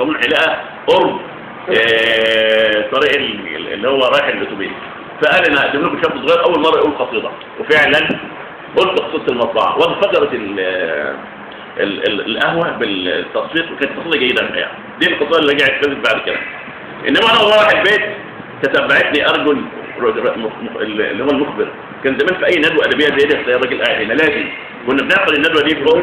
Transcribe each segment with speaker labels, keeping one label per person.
Speaker 1: صالون حلاقه قرب طريق اللي هو رايح الاتوبيس. فقال انا هقدم لكم شاب صغير اول مره يقول قصيده، وفعلا قلت قصيده المطبعه وانفجرت القهوه بالتصفيق، وكانت قصيده جيده الحقيقه. دي القصيده اللي رجعت فازت بعد كده. انما انا رايح البيت تتبعتني ارجل اللي هو المخبر. كان زمان في اي ندوه ادبيه زي دي تلاقي الراجل قاعد هنا، لازم كنا بنعقد الندوه دي فوق.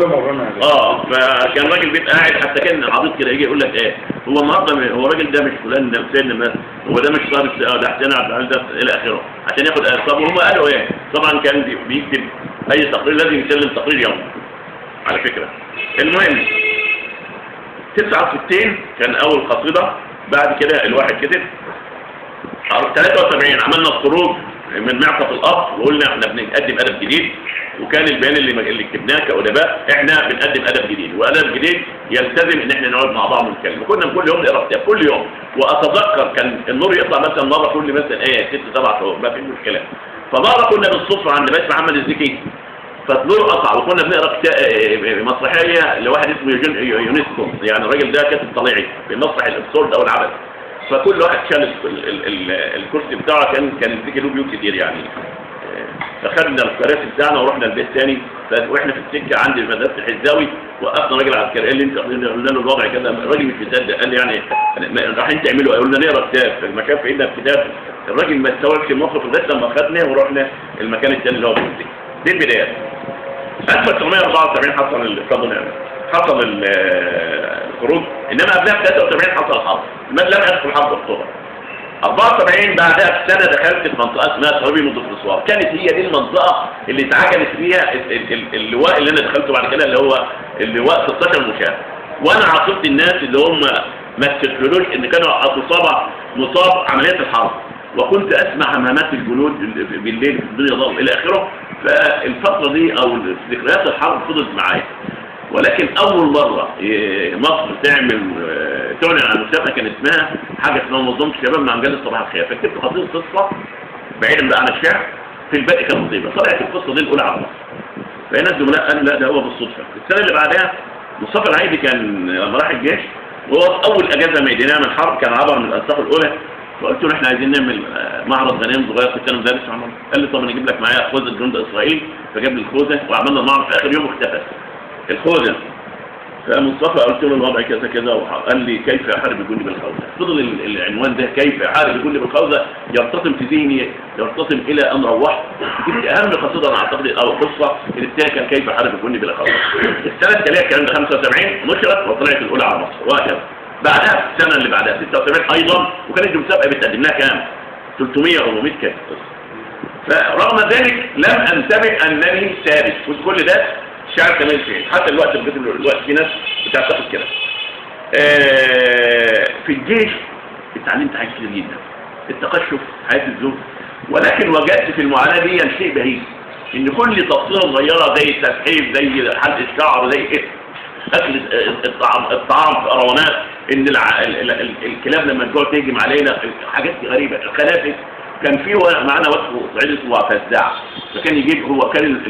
Speaker 1: فكان الراجل بيت قاعد، حتى كان عبيط كده يجي يقول لك ايه هو النهارده، هو الراجل ده مش فلان ده حسين، هو ده مش صار ده حسين عبد العزيز ده الى اخره، عشان ياخد. طب وهم قالوا ايه؟ طبعا كان بيكتب اي تقرير لازم يسلم تقرير يومي على فكره. المهم 69 كان اول قصيده. بعد كده الواحد كتب 73 عملنا الخروج من معطف الأرض وقلنا احنا بنقدم أدب جديد، وكان البيان اللي كتبناه كأدباء احنا بنقدم أدب جديد، وأدب جديد يلتزم ان احنا نقعد مع بعض ونتكلم. كنا كل يوم نقرا كتاب كل يوم، واتذكر كان النور يطلع مثلا مره كل مثلا 6-7 شهور ما في مشكله. فمره كنا بالصدفه عند بيت محمد الزكي، فالنور قطع وكنا بنقرا مسرحيه لواحد اسمه يونسكو، يعني الراجل ده كاتب طليعي في مسرح الابسورد او العبث. فكل واحد شال الكرسي بتاعه، كان الزكي له بيوت كتير يعني. فخدنا الكراسي بتاعنا ورحنا البيت ثاني، واحنا في السكه عند مدرسه الحزاوي وقفنا راجل عسكري قال لي انت، قلنا له الوضع كده. الراجل مش مصدق، قال لي يعني رايحين تعملوا ايه؟ قلنا نقرا كتاب. المكان في ايدنا الكتاب، الراجل ما استوعبش الموقف لغايه لما خدنا ورحنا المكان الثاني اللي هو في السكه. دي البدايه. 1974 حصل الخروج، انما قبلها في 73 حصل الحرب. لم يدخل حرب اكتوبر. 74 بعدها بسنه دخلت في منطقه اسمها صهيبي منطقه الاسوار. كانت هي دي المنطقه اللي اتعجبت فيها اللواء اللي انا دخلته بعد كده، اللي هو اللواء 16 مشاة. وانا عاصرت الناس اللي هم ما تستكلوش ان كانوا مصاب عمليات الحرب، وكنت اسمع همامات الجنود بالليل في الدنيا ضوء الى اخره. فالفتره دي او ذكريات الحرب فضلت معايا. ولكن اول مره مصر تعلن عن مسابقه كان اسمها حاجه اسمها منظمه الشباب مع مجله صباح الخير. فكتبت قصيده قصه بعيدا بقى عن الشعر، في الباقي كان مصيبه. طلعت القصه دي الاولى على مصر، فهنا الزملاء قالوا لا ده هو بالصدفه. السنه اللي بعدها مصطفى العيدي كان لما راح الجيش، وهو اول اجازه ميدانيه من الحرب كان عبر من الانساق الاولى. فقلت له احنا عايزين نعمل معرض غنائم صغير، كنت انا مدرس عمل. قال لي طب انا اجيب لك معايا خوذه جند اسرائيل. فجاب لي الخوذه وعملنا المعرض. في اخر يوم اختفت الخوذه. فمصطفى قلت له الوضع كذا كذا، وقال لي كيف يحارب الجندي بالخوذه. فضل العنوان ده كيف يحارب الجندي بالخوذه يرتطم في ذهني، يرتطم الى ان روحت. جبت اهم قصيده انا اعتقد او قصه اللي كان كيف يحارب الجندي بالخوذه. السنه التاليه كان 75 نشرت وطلعت الاولى على مصر وهكذا. بعدها السنه اللي بعدها 76 ايضا، وكانت المسابقه بتقدم لها كام 300 او 400 كاس. فرغم ذلك لم انتبه انني ثابت. وكل ده شعر كمان فين حتى الوقت في ناس بتعتقد كده. في الجيش اتعلمت حاجات كتير جدا، التقشف، حياه الزوج. ولكن وجدت في المعاناه دي شيء بهيج، ان كل تفصيله صغيره زي التسحيب، زي حلق الشعر، زي اكل الطعام في اروانات، ان الكلاب لما تجوع تهجم علينا، حاجات غريبه. الخلافه كان في معانا وصف صعيدي اسمه فزاع، فكان يجيب هو كان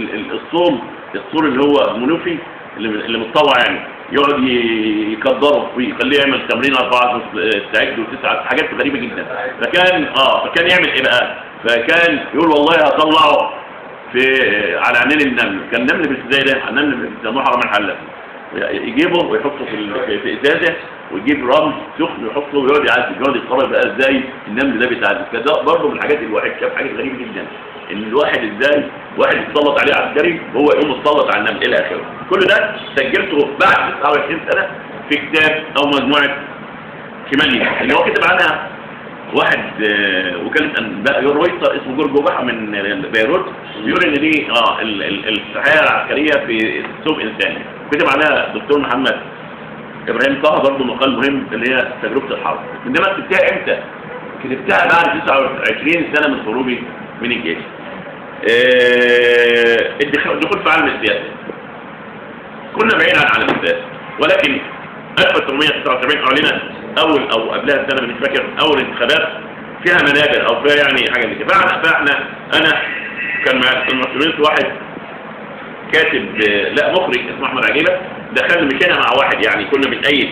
Speaker 1: الصور اللي هو منوفي اللي متطوع يعني، يقعد يقدره ويخليه يعمل تمرين 4 استعد و9 حاجات غريبه جدا. فكان يعمل ايه بقى؟ فكان يقول والله هطلعه على عينين النمل. كان النمل مش زي ده، النمل بيسموه حرام الحله. يجيبه ويحطه في ازازه، ويجيب رمل سخن ويحطه ويقعد يعذب، يقعد يتفرج بقى ازاي النمل ده بيتعذب. فده برضه من الحاجات اللي الواحد شاف حاجات غريبه جدا، ان الواحد ازاي واحد يتسلط عليه عسكري وهو يقوم يتسلط على النمل الى اخره. كل ده سجلته بعد 29 سنه في كتاب او مجموعه كمالي اللي هو كتب عنها واحد وكاله انباء رويتر اسمه جورج بحا من بيروت، بيقول ان دي الصحيه العسكريه في سوق انساني. كتب عليها الدكتور محمد ابراهيم طه برضه مقال مهم اللي هي تجربه الحرب. انما كتبتها امتى؟ كتبتها بعد 29 سنه من خروجي من الجيش. الدخول في عالم السياسه كنا بعيد عن عالم السياسه، ولكن 1979 اعلنت اول او قبلها السنه مش فاكر اول انتخابات فيها منابر او فيها يعني حاجه زي كده. فاحنا انا كان مع المسؤولين واحد كاتب مخرج اسمه احمد عجيبه، دخلنا مشينا مع واحد يعني كنا بنأيد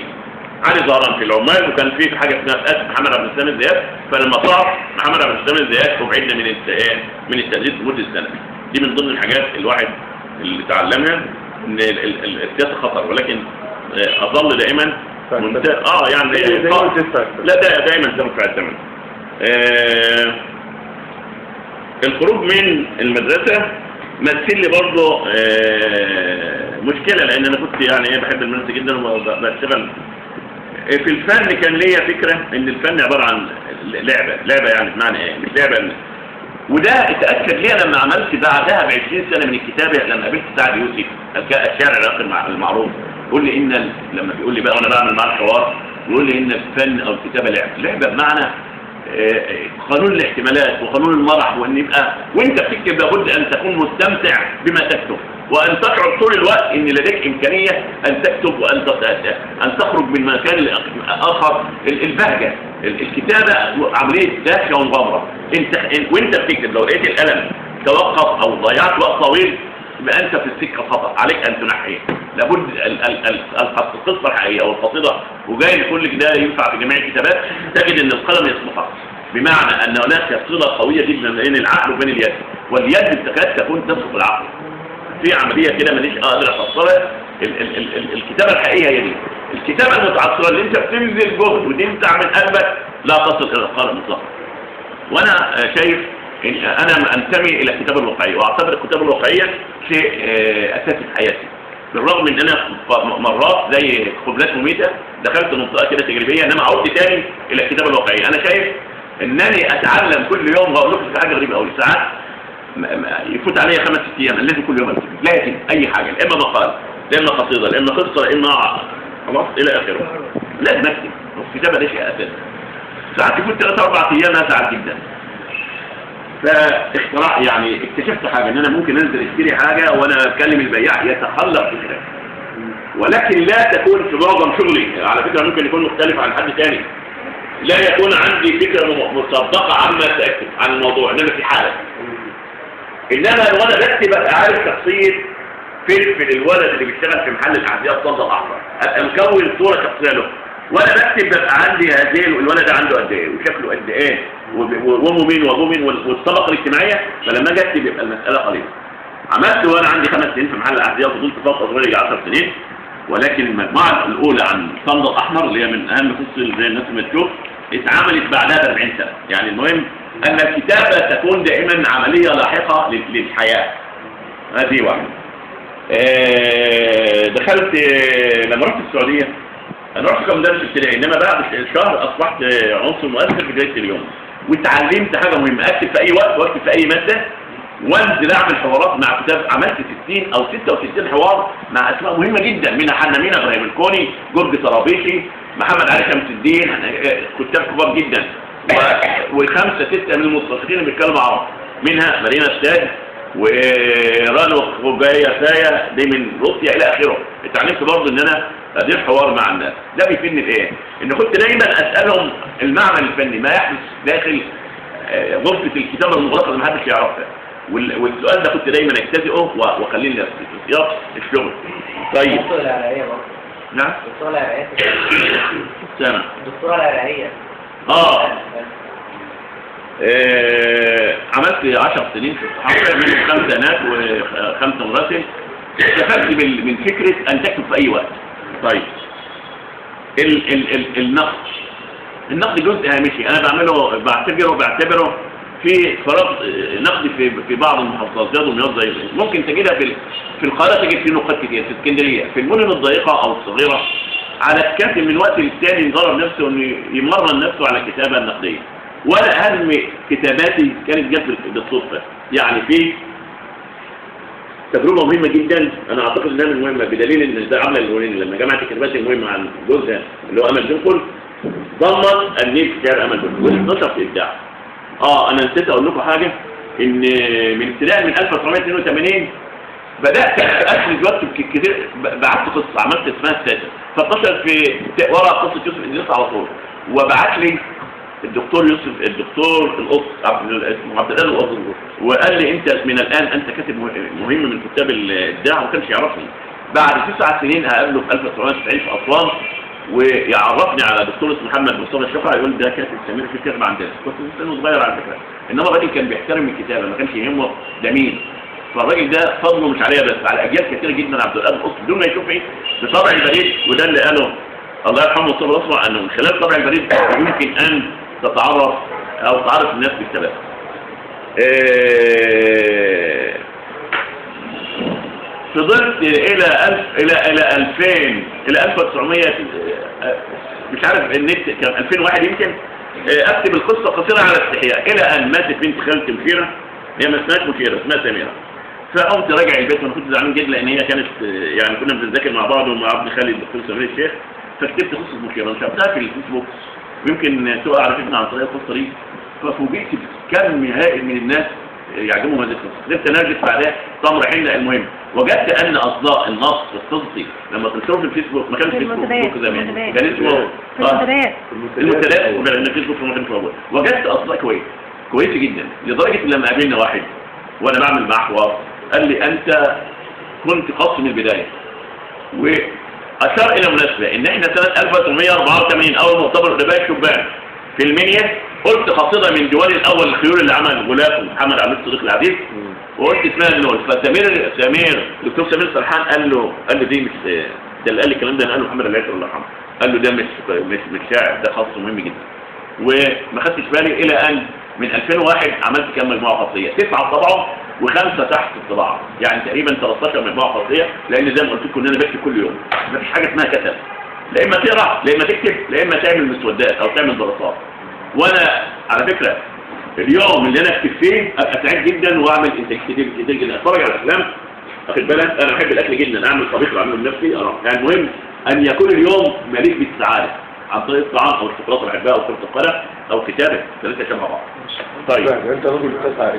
Speaker 1: علي زهران في العمال، وكان في حاجه اسمها تاسس محمد عبد السلام الزيات. فلما طلع محمد عبد السلام الزيات ابعدنا من التدريس لمده سنه. دي من ضمن الحاجات الواحد اللي تعلمها ان السياسه خطر، ولكن اظل دائما يعني لا دائما دفع الثمن. الخروج من المدرسه مثل لي برضه مشكله، لان انا كنت يعني بحب المدرسه جدا وبشتغل في الفن. كان ليا فكره ان الفن عباره عن لعبه يعني بمعنى ايه؟ مش لعبه. وده اتاكد ليه لما عملت بعدها ب20 سنه من الكتابه، لما قابلت سعد يوسف الشاعر الراقي المعروف، يقول لي ان لما بيقول لي بقى وانا بعمل معاه الحوار، يقول لي ان الفن او الكتابه لعبه بمعنى قانون الاحتمالات وقانون المرح، وان يبقى وانت بتكتب لابد ان تكون مستمتع بما تكتب، وان تشعر طول الوقت ان لديك امكانيه ان تكتب وان تخرج من مكان اخر. البهجه الكتابه عمليه دهشه ومغامره. وانت بتكتب لو لقيت القلم توقف او ضيعت وقت طويل يبقى انت في السكه خطا، عليك ان تنحيه. لابد القصه الحقيقيه او القصيده، وجاي لكل ده ينفع في جميع الكتابات، تجد ان القلم يصلحها، بمعنى ان هناك صله قويه جدا بين العقل وبين اليد، واليد تكاد تكون تسبق العقل. في عمليه كده ماليش قادر افسرها. الكتابه الحقيقيه هي دي. الكتابه المتعصره اللي انت بتبذل جهد وتنتع من قلبك لا تصل الى القلم مطلقا. وانا شايف ان انا انتمي الى الكتابه الواقعيه، واعتبر الكتابه الواقعيه شيء اساسي في حياتي، بالرغم ان انا مرات زي قبلات مميته دخلت منطقه كده تجريبيه، انما عودت تاني الى الكتابه الواقعيه. انا شايف انني اتعلم كل يوم، واقول لكم حاجه غريبه قوي، ساعات يفوت عليا 5-6 ايام لازم كل يوم اكتب، لازم اي حاجه، اما مقال، اما قصيده، اما قصه، اما خلاص الى اخره، لازم اكتب. الكتابه دي شيء اساسي. ساعات يفوت 3-4 ايام اسعد جدا. فاختراع يعني اكتشفت حاجه، ان انا ممكن انزل اشتري حاجه وانا اتكلم البياع يتخلق فكره، ولكن لا تكون في معظم شغلي. على فكره ممكن يكون مختلف عن حد ثاني، لا يكون عندي فكره مصدقه عما ساكتب عن الموضوع، انما في حاله. انما وانا بكتب ابقى عارف شخصيه فلفل الولد اللي بيشتغل في محل الاحذيه الصندل الاحمر، ابقى مكون صوره شخصيه له. وانا بكتب ببقى عندي هذه الولد ده عنده قد ايه وشكله قد ايه وامه مين وابوه مين والطبقه الاجتماعيه. فلما اجي اكتب يبقى المساله قليله. عملت وانا عندي 5 سنين في محل الاحذيه، وفضلت فتره طويله 10 سنين، ولكن المجموعه الاولى عن الصندل الاحمر اللي هي من اهم قصص زي الناس ما تشوف اتعملت بعدها ب40 سنه. يعني المهم ان الكتابه تكون دائما عمليه لاحقه للحياه. هذه واحده. دخلت لما رحت السعوديه، انا رحت كمدرس ابتدائي، انما بعد شهر اصبحت عنصر مؤثر في جريده اليوم، واتعلمت حاجه مهمه، اكتب في اي وقت واكتب في اي ماده، وانزل اعمل حوارات مع كتاب. عملت 60 أو 66 حوار مع اسماء مهمه جدا، منها حنا مينا، ابراهيم الكوني، جورج طرابيشي، محمد علي شمس الدين، كتاب كبار جدا، و5-6 من المستشرقين اللي بيتكلموا عربي، منها مارينا الساد ورانو خوجايا سايا دي من روسيا الى اخره. اتعلمت برضه ان انا ادير حوار مع الناس. ده بيفيدني في ايه؟ ان كنت دايما اسالهم المعنى الفني، ما يحدث داخل غرفه الكتابه المغلقه اللي ما حدش يعرفها. والسؤال ده كنت دايما اجتزئه واخليه لنفسي في سياق الشغل. طيب.
Speaker 2: الدكتوره العراقيه برضه.
Speaker 1: نعم؟
Speaker 2: الدكتوره العراقيه.
Speaker 1: سامع.
Speaker 2: الدكتوره العراقيه.
Speaker 1: عملت 10 سنين في الصحافه، من 5 هناك و5 مراسل. استفدت من فكره ان تكتب في اي وقت. طيب. النقد جزء هامشي، انا بعتبره في فراغ نقدي في بعض المحافظات، زي دمياط، زي ممكن تجدها في القاهره، تجد في نقاط كتير، في اسكندريه، في المدن الضيقه او الصغيره. على الكاتب من وقت للتاني يدرب نفسه انه يمرن نفسه على الكتابه النقديه. ولا اهم كتاباتي كانت جت بالصدفه، يعني في تجربه مهمه جدا، انا اعتقد انها من مهمه، بدليل ان ده عمل الهونين لما جمعت الكتابات المهمه عن جوزها اللي هو امل دنقل، ضمن النيل في شعر امل دنقل، وانتشر في ابداع. انا نسيت اقول لكم حاجه، ان من ابتداء من 1982 بدات اسرد واكتب كتير، بعت قصه، عملت اسمها السادس، فانتشر في ورا قصه يوسف ادريس على طول، وبعت لي الدكتور القط عبد القادر القط، وقال لي انت من الان انت كاتب مهم من كتاب الابداع، وما كانش يعرفني. بعد 9 سنين هقابله في 1990 في اسوان، ويعرفني على دكتور اسمه محمد مصطفى الشفعي، يقول ده كاتب سمير في كتاب عندنا. كنت سنه صغير على فكره، انما الراجل كان بيحترم الكتابه، ما كانش يهمه ده مين. فالراجل ده فضله مش عليا بس، على اجيال كثيره جدا عبد القادر قطب بدون ما يشوف ايه بطبع البريد. وده اللي قاله الله يرحمه مصطفى الأصفر، انه من خلال طبع البريد يمكن ان تتعرف او تعرف الناس بالكتابات. فضلت الى 2000 الى 1900 مش عارف النت كان 2001 يمكن اكتب القصه قصيره على الاستحياء، الى ان ماتت بنت خالتي مشيره، هي ما اسمهاش مشيره اسمها سميره. فقمت راجع البيت وانا كنت زعلان جدا لان هي كانت يعني كنا بنذاكر مع بعض ومع ابن خالي الدكتور سمير الشيخ، فكتبت قصه مشيره نشرتها في الفيسبوك، ويمكن تبقى عرفتنا عن طريق القصه دي. ففوجئت بكم هائل من الناس يعجبهم هذه القصه. قدرت انرجس بعدها تمر حنه. المهم وجدت ان اصداء النص القصصي لما تنشره في الفيسبوك، ما كانش فيسبوك زمان، كان اسمه المنتديات لان الفيسبوك ما كانش موجود. وجدت اصداء كويس جدا، لدرجه ان لما قابلنا واحد وانا بعمل معاه حوار قال لي انت كنت قص من البدايه. واشار الى مناسبه ان احنا سنه 1884 اول مؤتمر ادباء الشبان في المنيا، قلت قصيده من ديوان الاول الخيول اللي عمل غلاف محمد عبد الصديق العزيز، وقلت اسمها النول. فسمير دكتور سمير سرحان قال له دي مش ده اللي قال لي الكلام ده، قال له محمد العيسى الله يرحمه، قال له ده مش شاعر، ده خاص مهم جدا. وما خدتش بالي الى ان من 2001 عملت كام مجموعه خاصيه، 9 طبعوا و5 تحت الطباعه، يعني تقريبا 13 مجموعه خاصيه. لان زي ما قلت لكم ان انا بكتب كل يوم، مفيش حاجه اسمها كتب، لا اما تقرا لا اما تكتب لا اما تعمل مسودات او تعمل دراسات. وانا على فكره اليوم اللي انا اكتب فيه ابقى سعيد جدا واعمل انتاج كتير جدا، اتفرج على افلام، واخد بالك، انا بحب الاكل جدا، اعمل طبيخ واعمله بنفسي، يعني المهم ان يكون اليوم مليء بالسعاده عن طريق الطعام او الشوكولاته اللي بحبها او كره القدم او كتابه، ثلاثه شبه بعض. طيب
Speaker 3: انت راجل بتسعى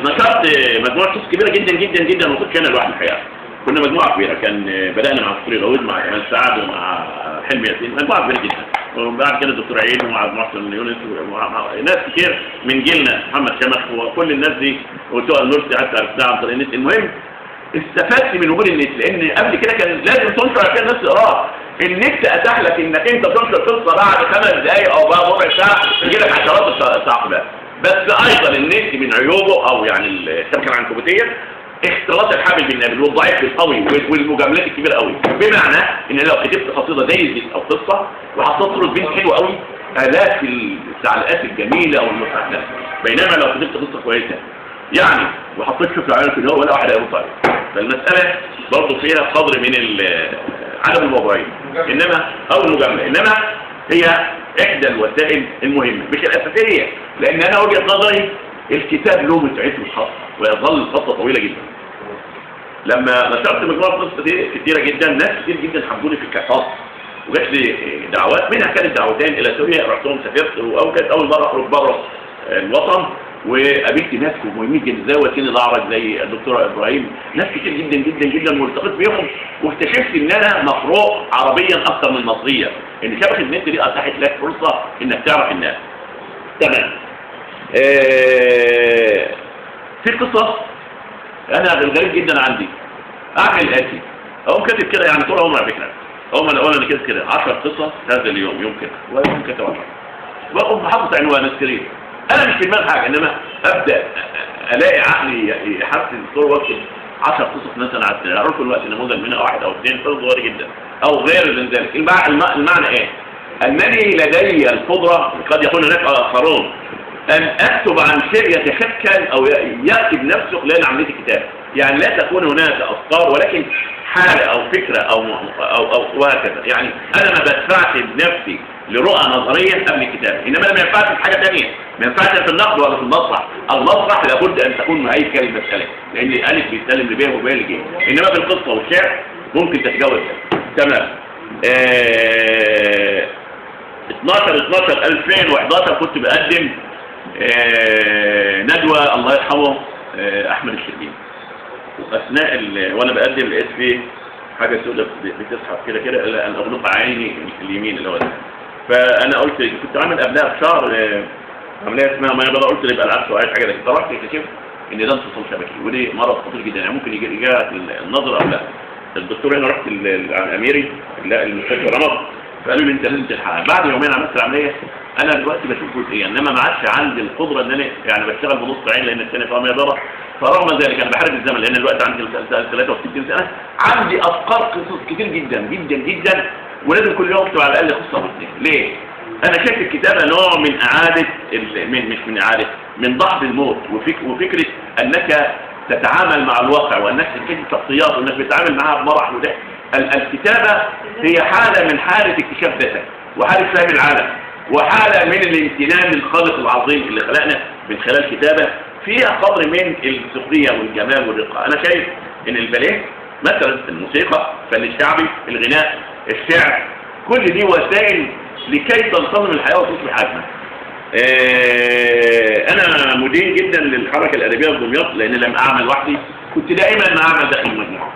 Speaker 1: نشرت مجموعه قصص كبيره جدا جدا جدا، ما كنتش انا لوحدي الحقيقه، كنا مجموعه كبيره. كان بدانا مع دكتور غاوود مع كمال سعد ومع حلمي ياسين، مجموعه كبيره جدا. وبعد كده دكتور عين ومع محسن يونس ناس كتير من جيلنا، محمد شمخ وكل الناس دي، وتوأل نورسي حتى عرفتها عن طريق النت. المهم استفدت من وجود النت، لان قبل كده كان لازم تنشر عشان الناس تقراها. النت اتاح لك انك انت تنشر قصه بعد 5 دقائق او بعد ربع ساعه يجي لك عشرات التعقيبات. بس ايضا النت من عيوبه او يعني الشبكه العنكبوتيه اختلاط الحبل بالنابل والضعيف بالقوي والمجاملات الكبيره قوي، بمعنى ان لو كتبت قصيده زي او قصه وحطيت صوره بنت حلوه قوي الاف التعليقات الجميله والمفاجاه، بينما لو كتبت قصه كويسه يعني وحطيت شكل عينه في الهواء ولا واحد هيبص عليه. فالمساله برضه فيها قدر من عدم الوضعيه، انما او المجامله، انما هي احدى الوسائل المهمه مش الاساسيه، لان انا وجهه نظري الكتاب له متعته الخاصه ويظل القصه طويله جدا. لما نشرت مجموعه قصص دي كتيره جدا، ناس كتير جدا حبوني في الكحاط، وجات لي دعوات، منها كانت دعوتين الى سوريا رحتهم سافرت، او كانت اول مره اخرج بره الوطن، وقابلت ناس مهمين جدا زي وسيم الاعرج زي الدكتور ابراهيم، ناس كتير جدا جدا جدا، والتقيت بيهم واكتشفت ان انا مقروء عربيا اكثر من مصريا، ان شبكه النت دي اتاحت لك فرصه انك تعرف الناس. تمام. في قصص انا الغريب جدا عندي اعمل الاتي، اقوم كاتب كده يعني طول عمري على فكره، اقوم انا كاتب كده 10 قصص هذا اليوم يوم كده، ويوم كاتب 10 واقوم حاطط عنوان سكرين. انا مش في دماغي حاجه، انما ابدا الاقي عقلي يحسن الصور واكتب 10 قصص مثلا اعرف الوقت نموذج منها 1 أو 2 قصص صغيره جدا او غير من ذلك. المعنى ايه؟ انني لدي القدره، قد يكون هناك اخرون، ان اكتب عن شيء يتشكل او يكتب نفسه خلال عمليه الكتابه، يعني لا تكون هناك افكار ولكن حاله او فكره او وهكذا. يعني انا ما بدفعش بنفسي لرؤى نظريه قبل الكتابه، انما ما ينفعش في حاجه ثانيه، ما ينفعش في النقد ولا في المسرح. المسرح لابد ان تكون مهيكل المساله، لان الالف بيسلم لبيه وبيه لجيه، انما في القصه والشعر ممكن تتجاوز. تمام. 12/12/2011 كنت بقدم ندوه الله يرحمه احمد الشربيني، واثناء وانا بقدم لقيت فيه حاجه سوداء بتسحب كده ان اغلق عيني اليمين اللي هو ده. فانا قلت كنت عامل قبلها بشهر عمليه اسمها ما يبقى، قلت يبقى العكس وعايز حاجه زي كده، رحت اكتشفت ان ده انفصام شبكي، ودي مرض خطير جدا، يعني ممكن يجي النظر او لا. الدكتور هنا رحت الاميري المستشفى رمض، فقالوا لي انت لازم تلحقها. بعد يومين عملت العمليه. انا دلوقتي بشوف جزئيا، انما ما عادش عندي القدره ان انا يعني بشتغل بنص عين لان الثاني فيها ضرر. فرغم ذلك انا بحارب الزمن لان الوقت عندي 63 سنه، عندي افكار قصص كتير جدا جدا جدا، ولازم كل يوم اكتب على الاقل قصه او اثنين. ليه؟ انا شايف الكتابه نوع من اعاده مش من اعاده، من ضحض الموت وفكره انك تتعامل مع الواقع وانك تكتب شخصيات وانك بتتعامل معها بمرح وضحك. الكتابه هي حاله من حاله اكتشاف ذاتك وحاله فهم العالم وحاله من الامتنان للخالق العظيم اللي خلقنا من خلال كتابه فيها قدر من السخريه والجمال والرقه. انا شايف ان الباليه مثلا الموسيقى، الفن الشعبي، الغناء، الشعر، كل دي وسائل لكي تنتظم الحياه وتصبح اجمل. انا مدين جدا للحركه الادبيه في دمياط لان لم اعمل وحدي، كنت دائما اعمل داخل المجموعه.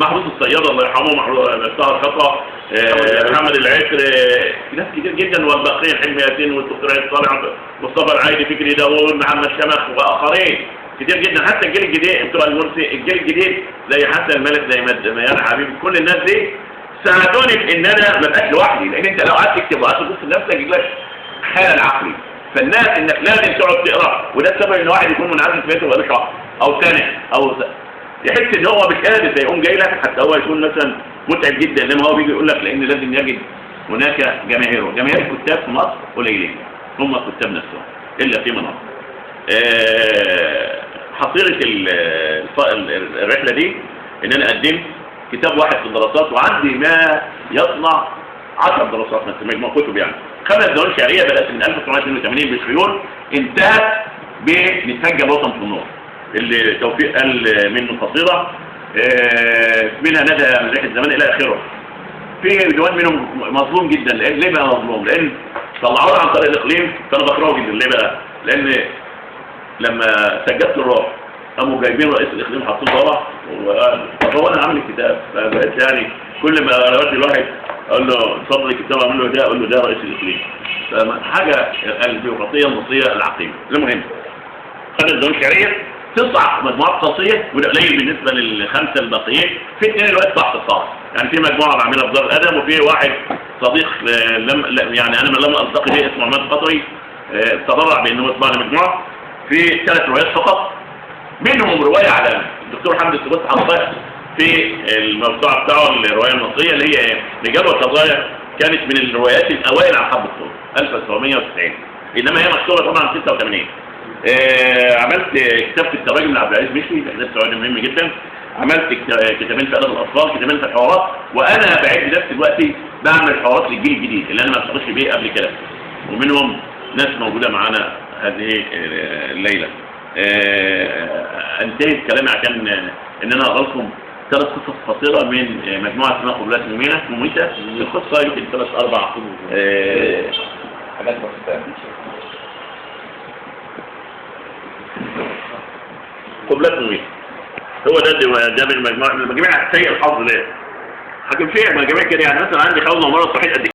Speaker 1: محمود الصياد الله يرحمه، مستعار خطا، محمد العشر، ناس كتير جدا، والباقيين حلمي ياسين والدكتور عيد صالح، مصطفى العايدي، فكري داوود، محمد شمخ واخرين كتير جدا. حتى الجيل الجديد بتوع المرسي، الجيل الجديد زي حسن الملك، زي ميان حبيب، كل الناس دي ساعدوني في ان انا ما ابقاش لوحدي، لان انت لو قعدت تكتب وقعدت تبص لنفسك يجي لك خلل عقلي. فالناس انك لازم تقعد تقرا، وده السبب ان واحد يكون منعزل في بيته بقاله شهر او سنه او يحس ان هو مش قادر، فيقوم جاي لك حتى هو يكون مثلا متعب جدا، انما هو بيجي يقول لك لان لازم يجد هناك جماهير الكتاب في مصر قليلين، هم الكتاب نفسهم الا في مناطق. حصيله الرحله دي ان انا قدمت كتاب واحد في الدراسات، وعندي ما يصنع 10 دراسات مثلا، مجموع كتب يعني. 5 دول شعريه بدات من 1982 بشيون، انتهت بنتهجى الوطن في النور اللي توفيق قال منه قصيده منها ندى مزاح الزمان الى اخره. في ديوان منهم مظلوم جدا. ليه بقى مظلوم؟ لان طلعوه عن طريق الاقليم، فانا بكرهه جدا. ليه بقى؟ لان لما سجلت الروح قاموا جايبين رئيس الاقليم حاطين ورا، طب هو انا عامل الكتاب، فبقيت يعني كل ما الاقي الواحد اقول له اتفضل الكتاب، اعمل له ده، اقول له ده رئيس الاقليم. فحاجه البيروقراطيه المصريه العقيمه. المهم خدت دول شعريه 9 مجموعات قصصيه، وده قليل بالنسبه لل5 الباقيين. في 2 دلوقتي تحت الخاص، يعني في مجموعه بعملها في دار الادب، وفي واحد صديق يعني انا لما التقي به اسمه عماد قطري تبرع بانه يطبع لي مجموعه في 3 روايات فقط، منهم روايه على الدكتور حمد السباس حطها في الموسوعه بتاعه الروايه المصريه اللي هي رجال وقضايا، كانت من الروايات الاوائل على حب الصوت 1990، انما هي مشهوره طبعا 86. عملت كتاب في التراجم لعبد العزيز مشري، كتاب سعودي مهم جدا. عملت كتابين في ادب الاطفال، كتابين في الحوارات، وانا بعد نفسي دلوقتي بعمل حوارات للجيل الجديد اللي انا ما اشتغلتش بيه قبل كده، ومنهم ناس موجوده معانا هذه الليله. انتهي كلامي عشان ان انا اقرا لكم 3 قصص قصيره من مجموعه اسمها قبلات مميته. القصه يمكن 3-4
Speaker 2: حاجات بسيطه.
Speaker 1: قبلات مميته هو ده من المجموعه السيء الحظ ليه. حاكم شيء مجموعه كده، يعني مثلا عندي خوضه مره صحيح قد